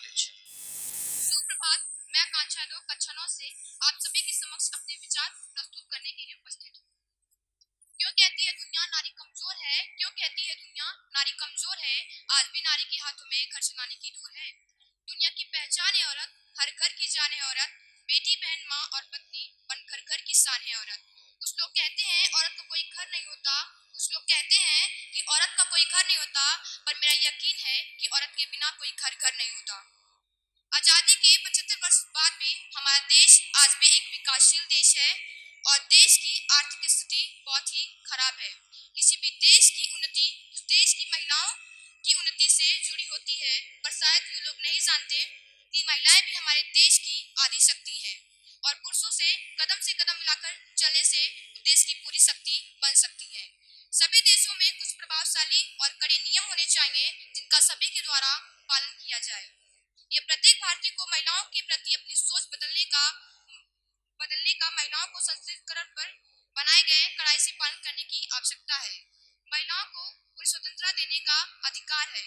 college. सुप्रभात, मैं आकांक्षा दो कच्छनों से आप सभी के समक्ष अपने विचार प्रस्तुत करने के लिए उपस्थित हूँ। क्यों कहती है दुनिया नारी कमजोर है? क्यों कहती है दुनिया नारी कमजोर है? आज भी नारी के हाथों में घर चलाने की डोर है। दुनिया की पहचान है औरत, हर घर की जान है औरत, बेटी बहन माँ और पत्नी बनकर घर की शान है औरत। कुछ लोग कहते हैं औरत का कोई घर नहीं होता, कुछ लोग कहते हैं कि औरत का कोई घर नहीं होता, पर मेरा यकीन है कि औरत के बिना कोई घर नहीं होता। आजादी के 75 वर्ष बाद भी हमारा देश आज भी एक विकासशील देश है और देश की आर्थिक स्थिति बहुत ही खराब है। किसी भी देश की उन्नति उस देश की महिलाओं की उन्नति से जुड़ी होती है, पर शायद ये लोग नहीं जानते कि महिलाएं भी हमारे देश की आदि शक्ति है और पुरुषों से कदम मिलाकर चलने से देश की पूरी शक्ति बन सकती है। सभी देशों में कुछ प्रभावशाली और कड़े नियम होने चाहिए जिनका सभी के द्वारा पालन किया जाए। ये प्रत्येक भारतीय को महिलाओं के प्रति अपनी सोच बदलने का महिलाओं को सशक्तिकरण पर बनाए गए कड़ाई से पालन करने की आवश्यकता है। महिलाओं को पूरी स्वतंत्रता देने का अधिकार है।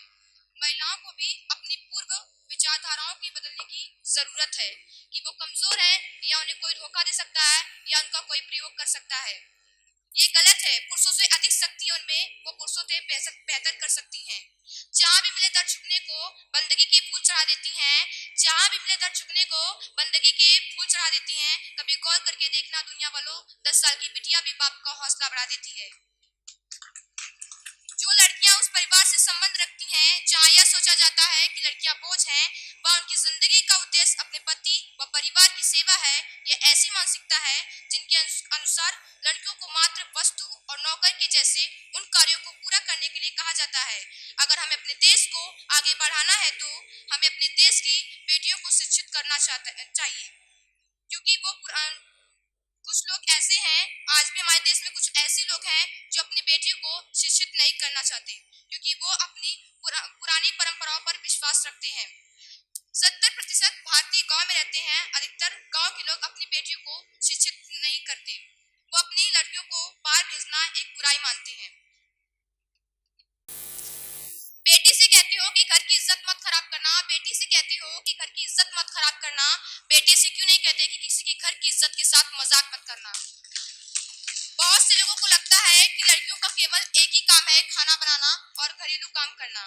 महिलाओं को भी अपनी पूर्व विचारधाराओं के बदलने की जरूरत है कि वो कमजोर है या उन्हें कोई धोखा दे सकता है या उनका कोई प्रयोग कर सकता है। ये गलत है। पुरुषों से अधिक शक्ति उनमें, वो पुरुषों से बेहतर कर सकती हैं। जहाँ भी मिले दर झुकने को बंदगी के फूल चढ़ा देती हैं। जहाँ भी मिले दर झुकने को बंदगी के फूल चढ़ा देती हैं। कभी गौर करके देखना दुनिया वालों, 10 साल की बिटिया भी बाप का हौसला बढ़ा देती है। जो लड़कियां उस परिवार से संबंध रखती हैं जहाँ यह सोचा जाता है कि लड़कियां बोझ हैं, वह उनकी जिंदगी का उद्देश्य अपने पति व परिवार की सेवा है। यह ऐसी मानसिकता है जिनके अनुसार लड़कियों को मात्र वस्तु और नौकर के जैसे उन कार्यों को पूरा करने के लिए कहा जाता है। अगर हमें अपने देश को आगे बढ़ाना है तो हमें अपने देश की बेटियों को शिक्षित करना चाहिए, क्योंकि वो कुछ लोग ऐसे हैं, आज भी हमारे देश में कुछ ऐसे लोग हैं जो अपनी बेटियों को शिक्षित नहीं करना चाहते, क्योंकि वो अपनी पुरानी परंपराओं पर विश्वास रखते हैं। 70% भारतीय गांव में रहते हैं। अधिकतर गांव के लोग अपनी बेटियों को शिक्षित नहीं करते। वो अपनी लड़कियों को बाहर भेजना एक बुराई मानते हैं। बेटी से कहती हो कि घर की इज्जत मत खराब करना, बेटी से कहती हो कि घर की इज्जत मत खराब करना, बेटे से क्यों नहीं कहते कि किसी के घर की इज्जत के साथ मजाक मत करना। बहुत से लोगों को लगता है कि लड़कियों का केवल एक ही काम है, खाना बनाना और घरेलू काम करना।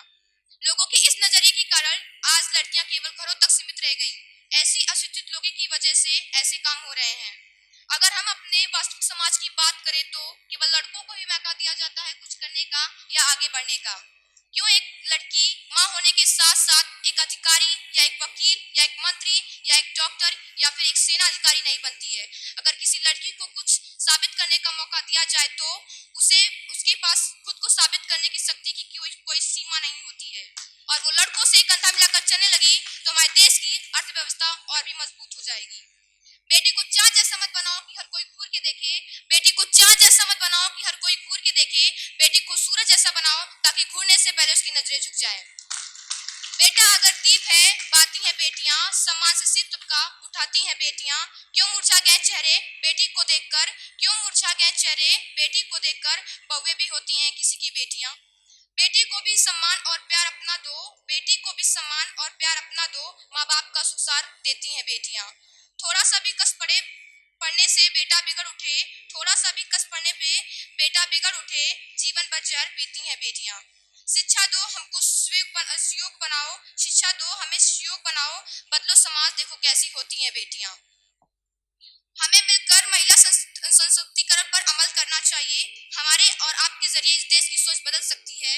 लोगों के इस नजरिए के कारण आज लड़कियां केवल घरों तक सीमित रह गईं। ऐसी अशिक्षित लोगों की वजह से ऐसे काम हो रहे हैं। अगर हम अपने वास्तविक समाज की बात करें तो केवल लड़कों को ही मौका दिया जाता है कुछ करने का या आगे बढ़ने का। क्यों एक लड़की माँ होने के साथ साथ एक अधिकारी या एक वकील या एक मंत्री या एक डॉक्टर या फिर एक सेना अधिकारी नहीं बनती है? अगर किसी लड़की को कुछ साबित करने का मौका दिया जाए तो उसे उसके पास खुद को साबित करने की शक्ति की कोई सीमा नहीं होती है और वो लड़कों से कंधा मिलाकर चलने लगी तो हमारे देश की अर्थव्यवस्था और भी मजबूत हो जाएगी। बेटी को चाँद जैसा मत बनाओ कि हर कोई घूर के देखे, बेटी को चाँद जैसा मत बनाओ कि हर कोई घूर के देखे, बेटी को सूरज जैसा बनाओ ताकि घूरने से पहले उसकी नजरें झुक जाए। बेटा अगर दीप है, बाती हैं बेटियां, सम्मान से सिर झुका उठाती हैं बेटियां। क्यों मुरझा गए चेहरे बेटी को देखकर, क्यों मुरझा गए चेहरे बेटी को देखकर, बहुएं भी होती हैं किसी की बेटियां। बेटी को भी सम्मान और प्यार अपना दो, बेटी को भी सम्मान और प्यार अपना दो, माँ बाप का सुसार देती हैं बेटियां। थोड़ा सा भी कस पढ़ने से बेटा बिगड़ उठे, थोड़ा सा भी कस पढ़ने पे बेटा बिगड़ उठे, जीवन भर जहर पीती हैं बेटियां। शिक्षा दो हमको सुयोग बनाओ, शिक्षा दो हमें सुयोग बनाओ, बदलो समाज देखो कैसी होती हैं बेटियां। हमें मिलकर महिला सशक्तिकरण पर अमल करना चाहिए। हमारे और आपके जरिए इस देश की सोच बदल सकती है।